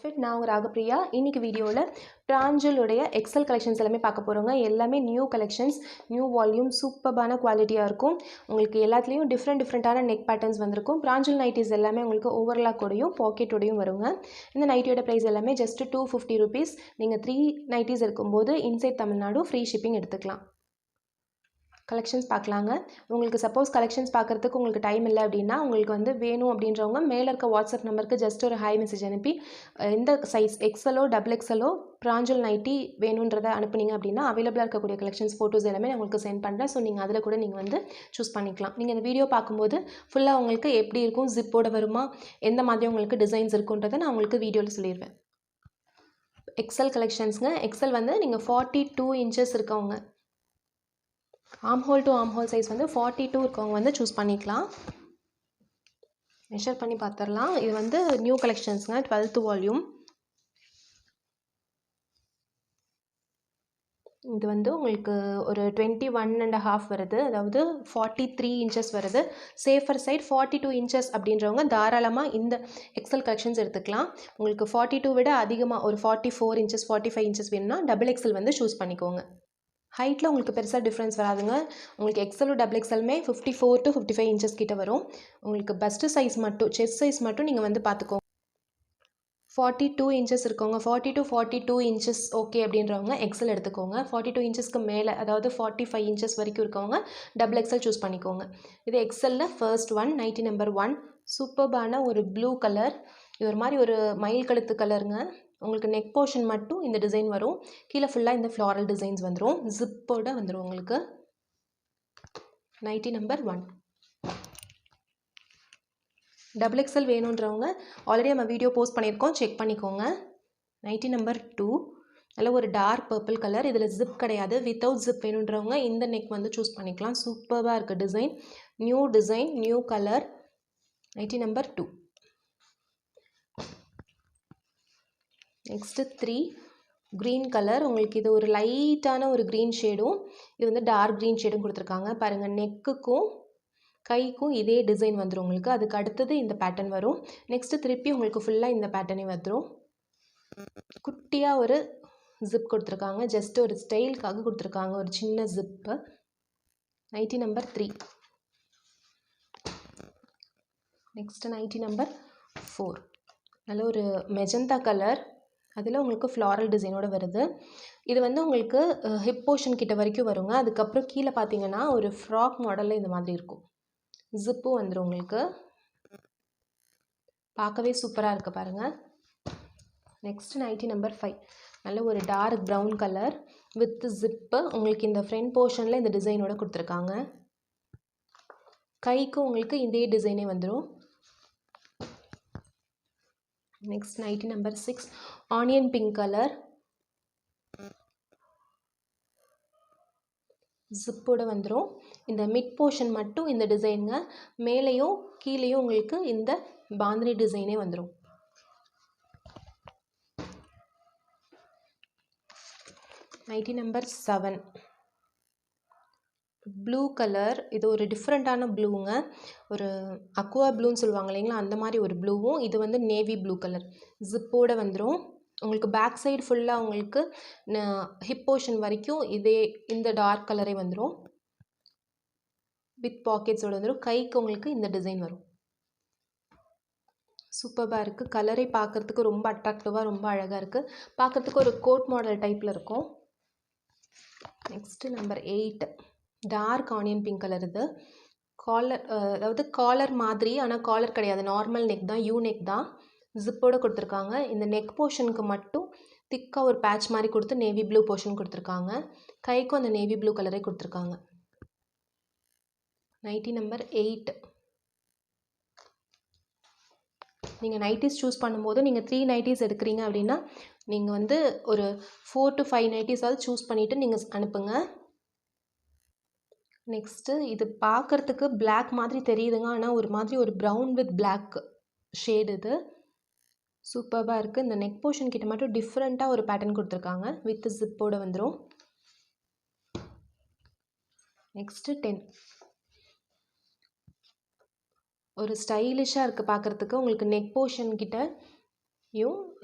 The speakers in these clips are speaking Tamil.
ஃபிட் நான் ராகப்பிரியா. இன்னைக்கு வீடியோவில் பிராஞ்சலுடைய எக்ஸல் கலெக்ஷன்ஸ் எல்லாமே பார்க்க போகிறோங்க. எல்லாமே நியூ கலெக்ஷன்ஸ், நியூ வால்யூம், சூப்பர்பான குவாலிட்டியாக இருக்கும். உங்களுக்கு எல்லாத்துலேயும் டிஃப்ரெண்ட்டான நெக் பேட்டர்ன்ஸ் வந்திருக்கும். பிராஞ்சல் நைட்டிஸ் எல்லாமே உங்களுக்கு ஓவர்லாக்கோடையும் பாக்கெட்டோடையும் வருங்க. இந்த நைட்டியோட ப்ரைஸ் எல்லாமே ஜஸ்ட் 250 ருபீஸ். நீங்கள் 3 நைட்டிஸ் இருக்கும்போது இன்சைட் தமிழ்நாடு ஃப்ரீ ஷிப்பிங் எடுத்துக்கலாம். கலெக்ஷன்ஸ் பார்க்கலாங்க. உங்களுக்கு சப்போஸ் கலெக்ஷன்ஸ் பார்க்குறதுக்கு உங்களுக்கு டைம் இல்லை அப்படின்னா, உங்களுக்கு வந்து வேணும் அப்படின்றவங்க மேலே இருக்க வாட்ஸ்அப் நம்பருக்கு ஜஸ்ட் ஒரு ஹாய் மெசேஜ் அனுப்பி எந்த சைஸ் எக்ஸலோ டபுள் எக்ஸலோ பிராஞ்சல் நைட்டி வேணுன்றதை அனுப்புனீங்க அப்படின்னா அவைலபிளாக இருக்கக்கூடிய கலெக்ஷன்ஸ் ஃபோட்டோஸ் எல்லாமே நான் உங்களுக்கு சென்ட் பண்ணுறேன். ஸோ நீங்கள் அதில் கூட நீங்கள் வந்து சூஸ் பண்ணிக்கலாம். நீங்கள் இந்த வீடியோ பார்க்கும்போது ஃபுல்லாக உங்களுக்கு எப்படி இருக்கும், ஜிப்போட வருமா, எந்த மாதிரி உங்களுக்கு டிசைன்ஸ் இருக்குன்றதை நான் உங்களுக்கு வீடியோவில் சொல்லிடுவேன். எக்ஸல் கலெக்ஷன்ஸுங்க. எக்ஸல் வந்து நீங்கள் 42 இன்ச்சஸ் இருக்கவங்க, ஆம்ஹோல் டு ஆம்ஹோல் சைஸ் வந்து 42 இருக்கவங்க வந்து சூஸ் பண்ணிக்கலாம். மெஷர் பண்ணி பார்த்துடலாம். இது வந்து நியூ கலெக்ஷன்ஸுங்க, 12th வால்யூம். இது வந்து உங்களுக்கு ஒரு 21.5 வருது, அதாவது 43 இன்ச்சஸ் வருது. சேஃபர் சைட் 42 இன்ச்சஸ் அப்படின்றவங்க தாராளமாக இந்த எக்ஸல் கலெக்ஷன்ஸ் எடுத்துக்கலாம். உங்களுக்கு 42 விட அதிகமாக ஒரு 44 இன்ச்சஸ் 45 இன்ச்சஸ் வேணும்னா டபுள் எக்ஸல் வந்து சூஸ் பண்ணிக்கோங்க. ஹைட்டில் உங்களுக்கு பெருசாக டிஃப்ரென்ஸ் வராதுங்க. உங்களுக்கு எக்ஸலும் டபுள் எக்ஸலுமே 54 to 55 இன்ச்சஸ் கிட்ட வரும். உங்களுக்கு பஸ்ட்டு சைஸ் மட்டும், செஸ்ட் சைஸ் மட்டும் நீங்கள் வந்து பார்த்துக்கோங்க. 42 இன்ச்சஸ் இருக்கவங்க, 40 to 42 இன்ச்சஸ் ஓகே அப்படின்றவங்க எக்ஸல் எடுத்துக்கோங்க. 42 இன்ச்சஸ்க்கு மேலே, அதாவது 45 இன்ச்சஸ் வரைக்கும் இருக்கவங்க டபுள் எக்ஸல் சூஸ் பண்ணிக்கோங்க. இது எக்ஸலில் ஃபர்ஸ்ட் ஒன், நைட்டி நம்பர் 1. சூப்பர்பான ஒரு ப்ளூ கலர். இது ஒரு மாதிரி ஒரு மயில் கழுத்து கலருங்க. உங்களுக்கு நெக் போர்ஷன் மட்டும் இந்த டிசைன் வரும். கீழே ஃபுல்லாக இந்த ஃப்ளாரல் டிசைன்ஸ் வந்துடும். ஜிப்போட வந்துடும் உங்களுக்கு. Nightie number 1. டபுள் எக்ஸல் வேணுன்றவங்க ஆல்ரெடி நம்ம வீடியோ போஸ்ட் பண்ணியிருக்கோம், செக் பண்ணிக்கோங்க. Nightie number 2. நல்ல ஒரு டார்க் பர்பிள் கலர். இதில் ஜிப் கிடையாது. வித்தவுட் ஜிப் வேணுன்றவங்க இந்த நெக் வந்து சூஸ் பண்ணிக்கலாம். சூப்பராக இருக்குது design. Design, new colour. Nightie number 2. Next 3 green colour. உங்களுக்கு இது ஒரு லைட்டான ஒரு க்ரீன் ஷேடும், இது வந்து டார்க் க்ரீன் ஷேடும் கொடுத்துருக்காங்க. பாருங்கள், நெக்குக்கும் கைக்கும் இதே டிசைன் வந்துடும் உங்களுக்கு. அதுக்கு அடுத்தது இந்த பேட்டர்ன் வரும். நெக்ஸ்ட்டு திருப்பி உங்களுக்கு ஃபுல்லாக இந்த பேட்டர்னே வந்துடும். குட்டியாக ஒரு ஜிப் கொடுத்துருக்காங்க. ஜஸ்ட் ஒரு ஸ்டைலுக்காக கொடுத்துருக்காங்க, ஒரு சின்ன zip. Nightie number 3. Next nighty number 4. நல்ல ஒரு மெஜந்தா கலர். அதில் உங்களுக்கு ஃப்ளாரல் டிசைனோடு வருது. இது வந்து உங்களுக்கு ஹிப் போர்ஷன் கிட்ட வரைக்கும் வருங்க. அதுக்கப்புறம் கீழே பார்த்தீங்கன்னா ஒரு ஃப்ராக் மாடலில் இந்த மாதிரி இருக்கும். ஜிப்பும் வந்துடும் உங்களுக்கு. பார்க்கவே சூப்பராக இருக்குது பாருங்கள். Next nighty number 5. நல்ல ஒரு dark brown colour with zip. உங்களுக்கு இந்த ஃப்ரண்ட் போர்ஷனில் இந்த டிசைனோட கொடுத்துருக்காங்க. கைக்கு உங்களுக்கு இதே டிசைனே வந்துடும். Next nighty number 6. Onion pink colour. ஜிப்போட வந்துடும். இந்த மிட் போர்ஷன் மட்டும் இந்த டிசைனுங்க. மேலேயும் கீழேயும் உங்களுக்கு இந்த பாந்தினி டிசைனே வந்துடும். Nightie number 7. Blue colour. இது ஒரு டிஃப்ரெண்ட்டான ப்ளூங்க. ஒரு அக்வா ப்ளூன்னு சொல்லுவாங்க இல்லைங்களா, அந்த மாதிரி ஒரு ப்ளூவும். இது வந்து நேவி ப்ளூ கலர். ஜிப்போட வந்துடும். உங்களுக்கு பேக் சைடு ஃபுல்லாக உங்களுக்கு ஹிப் போர்ஷன் வரைக்கும் இதே இந்த டார்க் கலரே வந்துடும். வித் பாக்கெட்ஸோடு வந்துடும். கைக்கு உங்களுக்கு இந்த டிசைன் வரும். சூப்பராக இருக்குது. கலரை பார்க்குறதுக்கு ரொம்ப அட்ராக்டிவாக, ரொம்ப அழகாக இருக்குது. பார்க்குறதுக்கு ஒரு கோட் மாடல் டைப்பில் இருக்கும். Next number 8. Dark onion pink colour. இது காலர், அதாவது காலர் மாதிரி, ஆனால் காலர் கிடையாது, நார்மல் நெக் தான், யூ நெக் தான். ஜிப்போடு கொடுத்துருக்காங்க. இந்த நெக் போர்ஷனுக்கு மட்டும் திக்காக ஒரு பேட்ச் மாதிரி கொடுத்து நேவி ப்ளூ போர்ஷன் கொடுத்துருக்காங்க. கைக்கும் அந்த நேவி ப்ளூ கலரே கொடுத்துருக்காங்க. Nighty number 8. நீங்கள் நைட்டிஸ் சூஸ் பண்ணும்போது நீங்கள் 3 நைட்டிஸ் எடுக்கிறீங்க அப்படின்னா நீங்கள் வந்து ஒரு 4 to 5 நைட்டிஸாவது சூஸ் பண்ணிவிட்டு நீங்கள் அனுப்புங்க. நெக்ஸ்ட்டு இது பார்க்குறதுக்கு பிளாக் மாதிரி தெரியுதுங்க, ஆனால் ஒரு மாதிரி ஒரு ப்ரௌன் வித் பிளாக் ஷேடு. இது சூப்பராக இருக்குது. இந்த நெக் போர்ஷன் கிட்ட மட்டும் டிஃப்ரெண்ட்டாக ஒரு பேட்டர்ன் கொடுத்துருக்காங்க. வித் ஜிப்போடு வந்துடும். நெக்ஸ்ட்டு 10. ஒரு ஸ்டைலிஷாக இருக்குது பார்க்குறதுக்கு. உங்களுக்கு நெக் போர்ஷன் கிட்ட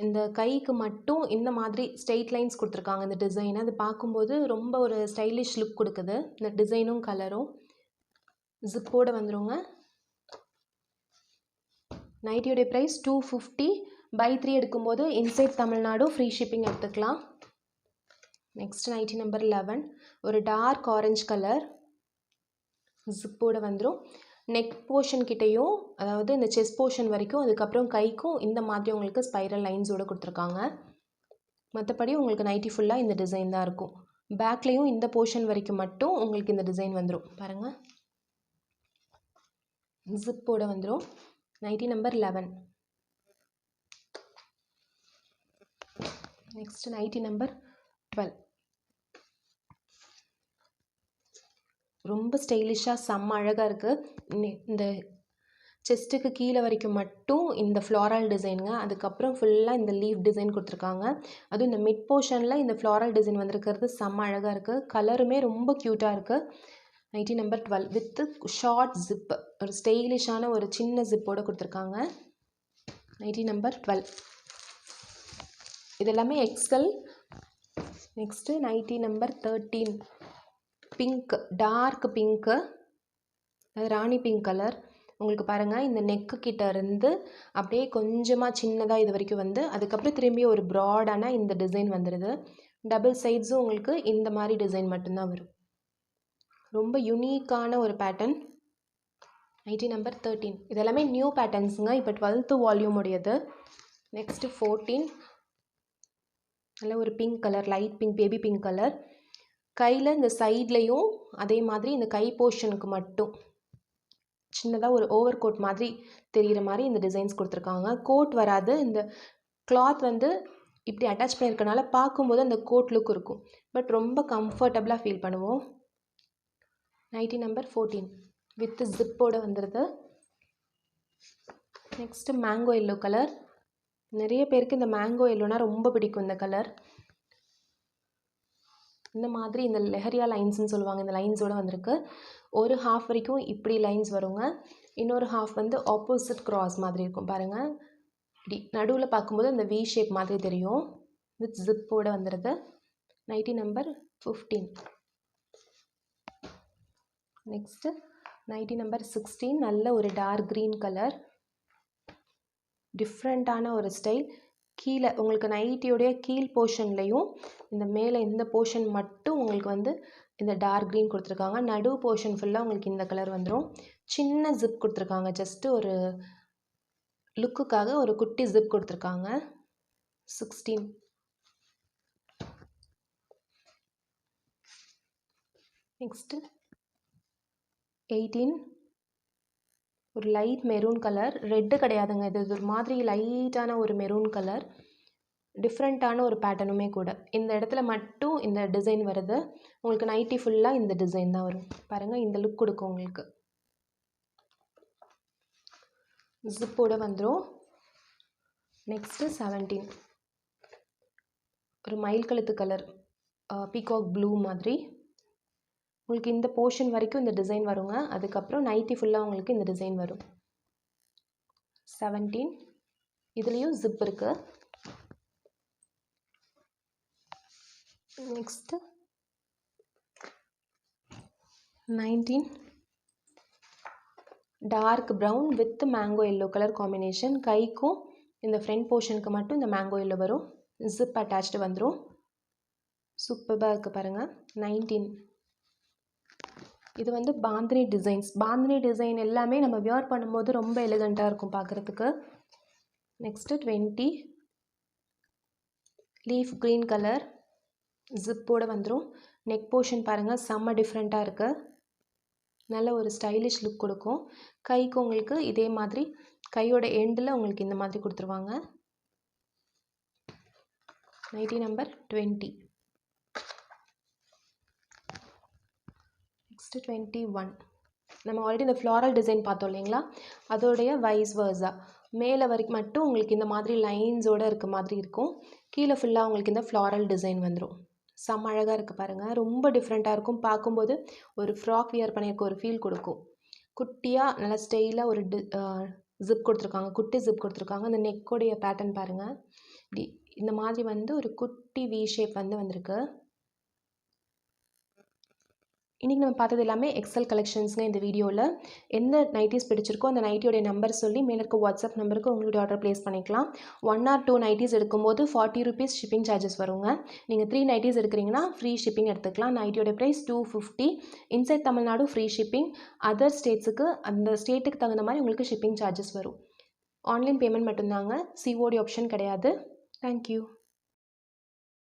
இந்த கைக்கு மட்டும் இந்த மாதிரி ஸ்ட்ரெயிட் லைன்ஸ் கொடுத்துருக்காங்க இந்த டிசைன். அது பார்க்கும்போது ரொம்ப ஒரு ஸ்டைலிஷ் லுக் கொடுக்குது. இந்த டிசைனும் கலரும் ஜிப்போடு வந்துருங்க. நைட்டியோடைய ப்ரைஸ் 250. பை 3 எடுக்கும்போது இன்சைட் தமிழ்நாடு ஃப்ரீ ஷிப்பிங் எடுத்துக்கலாம். Next nighty number 11. ஒரு டார்க் ஆரஞ்சு கலர் ஜிப்போடு வந்துடும். நெக் போர்ஷன் கிட்டேயும், அதாவது இந்த செஸ்ட் போர்ஷன் வரைக்கும், அதுக்கப்புறம் கைக்கும் இந்த மாதிரி உங்களுக்கு ஸ்பைரல் லைன்ஸோடு கொடுத்துருக்காங்க. மற்றபடி உங்களுக்கு நைட்டி ஃபுல்லாக இந்த டிசைன் தான் இருக்கும். பேக்லேயும் இந்த போர்ஷன் வரைக்கும் மட்டும் உங்களுக்கு இந்த டிசைன் வந்துடும். பாருங்கள், ஜிப்போட வந்துடும். Nightie number 11. Next nighty number 12. ரொம்ப ஸ்டைலிஷாக செம்ம அழகாக இருக்குது. இந்த செஸ்ட்டுக்கு கீழே வரைக்கும் மட்டும் இந்த ஃப்ளாரல் டிசைனுங்க. அதுக்கப்புறம் ஃபுல்லாக இந்த லீஃப் டிசைன் கொடுத்துருக்காங்க. அதுவும் இந்த மிட் போர்ஷனில் இந்த ஃப்ளாரல் டிசைன் வந்திருக்கிறது செம்ம அழகாக இருக்குது. கலருமே ரொம்ப க்யூட்டாக இருக்குது. Nighty number 12 with short zip, ஒரு ஸ்டைலிஷான ஒரு சின்ன ஜிப்போடு கொடுத்துருக்காங்க. Nighty number 12. இது எல்லாமே XL. Next nighty number 13. Pink, dark pink, rani pink colour. உங்களுக்கு பாருங்கள், இந்த நெக்கு கிட்ட இருந்து அப்படியே கொஞ்சமாக சின்னதாக இது வரைக்கும் வந்து அதுக்கப்புறம் திரும்பி ஒரு ப்ராடான இந்த டிசைன் வந்துடுது. டபுள் சைட்ஸும் உங்களுக்கு இந்த மாதிரி டிசைன் மட்டும்தான் வரும். ரொம்ப யூனிக்கான ஒரு பேட்டர்ன். Nightie number 13. இதெல்லாமே நியூ பேட்டர்ன்ஸுங்க. இப்போ 12th வால்யூம் உடையது. நெக்ஸ்ட்டு 14. நல்ல ஒரு pink colour, light pink, baby pink colour. கையில் இந்த சைட்லேயும் அதே மாதிரி இந்த கை போர்ஷனுக்கு மட்டும் சின்னதாக ஒரு ஓவர் கோட் மாதிரி தெரிகிற மாதிரி இந்த டிசைன்ஸ் கொடுத்துருக்காங்க. கோட் வராது. இந்த கிளாத் வந்து இப்படி அட்டாச் பண்ணியிருக்கனால பார்க்கும்போது அந்த கோட் லுக் இருக்கும். பட் ரொம்ப கம்ஃபர்டபுளாக ஃபீல் பண்ணுவோம். நைட்டி நம்பர் 14 வித் ஜிப்போடு வந்துடுது. Next mango yellow colour. நிறைய பேருக்கு இந்த மேங்கோ எல்லோனா ரொம்ப பிடிக்கும். இந்த கலர் இந்த மாதிரி இந்த லெஹரியா லைன்ஸ்னு சொல்லுவாங்க. இந்த லைன்ஸோடு வந்திருக்கு. ஒரு ஹாஃப் வரைக்கும் இப்படி லைன்ஸ் வருங்க. இன்னொரு ஹாஃப் வந்து ஆப்போசிட் கிராஸ் மாதிரி இருக்கும். பாருங்கள், இப்படி நடுவில் பார்க்கும்போது இந்த வி ஷேப் மாதிரி தெரியும். வித் ஜிப்போடு வந்துடுது. Nightie number 15. Next nighty number 16. நல்ல ஒரு டார்க் க்ரீன் கலர், டிஃப்ரெண்ட்டான ஒரு ஸ்டைல். கீழே உங்களுக்கு நைட்டியோடைய கீழ் போர்ஷன்லேயும் இந்த மேலே இந்த போர்ஷன் மட்டும் உங்களுக்கு வந்து இந்த டார்க் க்ரீன் கொடுத்துருக்காங்க. நடு போர்ஷன் ஃபுல்லாக உங்களுக்கு இந்த கலர் வந்துடும். சின்ன ஜிப் கொடுத்துருக்காங்க. ஜஸ்ட்டு ஒரு லுக்குக்காக ஒரு குட்டி ஜிப் கொடுத்துருக்காங்க. 16. நெக்ஸ்ட்டு 18. ஒரு லைட் மெரூன் கலர். ரெட்டு கிடையாதுங்க, இது ஒரு மாதிரி லைட்டான ஒரு மெரூன் கலர். டிஃப்ரெண்ட்டான ஒரு பேட்டர்னுமே கூட. இந்த இடத்துல மட்டும் இந்த டிசைன் வருது. உங்களுக்கு நைட்டி ஃபுல்லாக இந்த டிசைன் தான் வரும். பாருங்கள், இந்த லுக் கொடுக்கும் உங்களுக்கு. ஜிப்போட வந்துடும். நெக்ஸ்ட்டு 17. ஒரு மயில் கழுத்து கலர், பீகாக் ப்ளூ மாதிரி. உங்களுக்கு இந்த போர்ஷன் வரைக்கும் இந்த டிசைன் வருங்க. அதுக்கப்புறம் நைட்டி ஃபுல்லாக உங்களுக்கு இந்த டிசைன் வரும். 17. இதுலேயும் ஜிப் இருக்குது. Next 19. Dark brown with mango yellow colour combination. கைக்கும் இந்த ஃப்ரண்ட் போர்ஷனுக்கு மட்டும் இந்த மேங்கோ எல்லோ வரும். ஜிப் அட்டாச்டு வந்துடும். சூப்பராக இருக்குது பாருங்கள். 19. இது வந்து பாந்தினி டிசைன்ஸ். பாந்தினி டிசைன் எல்லாமே நம்ம வியர் பண்ணும்போது ரொம்ப எலிகண்ட்டாக இருக்கும் பார்க்குறதுக்கு. நெக்ஸ்ட்டு 20. லீஃப் க்ரீன் கலர், ஜிப்போடு வந்துடும். நெக் போர்ஷன் பாருங்கள், செம்ம டிஃப்ரெண்ட்டாக இருக்குது. நல்ல ஒரு ஸ்டைலிஷ் லுக் கொடுக்கும். கைக்கு உங்களுக்கு இதே மாதிரி கையோட எண்டில் உங்களுக்கு இந்த மாதிரி கொடுத்துருவாங்க. Nightie number 20. நெக்ஸ்ட்டு 21. நம்ம ஆல்ரெடி இந்த ஃப்ளாரல் டிசைன் பார்த்தோம் இல்லைங்களா, அதோடைய வைஸ் வர்ஸா மேலே வரைக்கும் மட்டும் உங்களுக்கு இந்த மாதிரி லைன்ஸோடு இருக்க மாதிரி இருக்கும். கீழே ஃபுல்லாக உங்களுக்கு இந்த ஃப்ளாரல் டிசைன் வந்துடும். செம்ம அழகாக இருக்குது பாருங்கள். ரொம்ப டிஃப்ரெண்ட்டாக இருக்கும். பார்க்கும்போது ஒரு ஃப்ராக் வியர் பண்ணியிருக்க ஒரு ஃபீல் கொடுக்கும். குட்டியாக நல்லா ஸ்டைலாக ஒரு ஜிப் கொடுத்துருக்காங்க, குட்டி ஜிப் கொடுத்துருக்காங்க. அந்த நெக்கோடைய பேட்டர்ன் பாருங்கள். இப்படி இந்த மாதிரி வந்து ஒரு குட்டி வி ஷேப் வந்து வந்திருக்கு. இன்றைக்கி நம்ம பார்த்தது எல்லாமே எக்ஸல் கலெக்ஷன்ஸுங்க. இந்த வீடியோவில் எந்த நைட்டிஸ் பிடிச்சிருக்கோ அந்த நைட்டியோடைய நம்பர் சொல்லி மேலே இருக்க வாட்ஸ்அப் நம்பருக்கு உங்களுடைய ஆர்டர் ப்ளேஸ் பண்ணிக்கலாம். 1 or 2 நைட்டிஸ் எடுக்கும்போது 40 rupees ஷிப்பிங் சார்ஜஸ் வருங்க. நீங்கள் 3 நைட்டிஸ் எடுக்கிறீங்கன்னா ஃப்ரீ ஷிப்பிங் எடுத்துக்கலாம். நைட்டியோட price 250. Inside Tamil Nadu free shipping. Other ஸ்டேட்ஸுக்கு அந்த ஸ்டேட்டுக்கு தகுந்த மாதிரி உங்களுக்கு ஷிப்பிங் சார்ஜஸ் வரும். ஆன்லைன் பேமெண்ட் மட்டும்தாங்க, சிஓடி ஆப்ஷன் கிடையாது. தேங்க்யூ.